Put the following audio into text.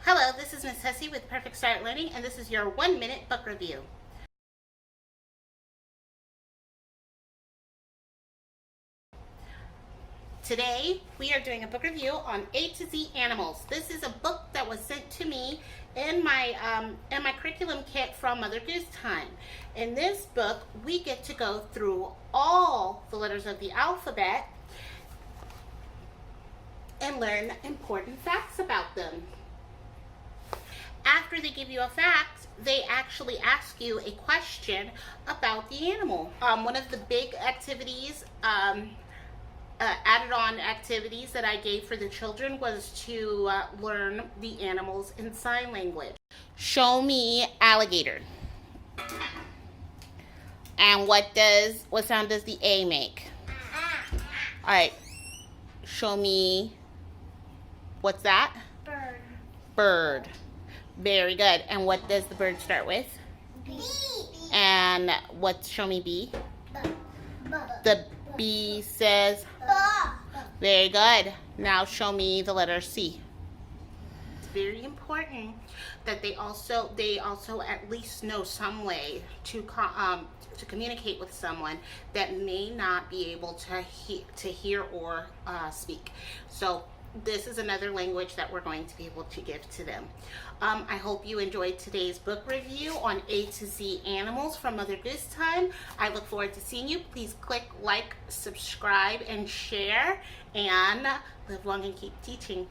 Hello, this is Miss Hessie with Perfect Start Learning, and this is your 1-minute book review. Today, we are doing a book review on A to Z Animals. This is a book that was sent to me in my curriculum kit from Mother Goose Time. In this book, we get to go through all the letters of the alphabet and learn important facts about them. After they give you a fact, they actually ask you a question about the animal. One of the big activities, added on activities that I gave for the children was to learn the animals in sign language. Show me alligator. And what sound does the A make? All right, show me, what's that? Bird. Bird. Very good. And what does the bird start with? B. And show me B? The B says? Very good. Now show me the letter C. It's very important that they also at least know some way to communicate with someone that may not be able to hear or speak. So this is another language that we're going to be able to give to them. I hope you enjoyed today's book review on A to Z Animals from Mother Goose Time. I look forward to seeing you. Please click like, subscribe, and share, and live long and keep teaching.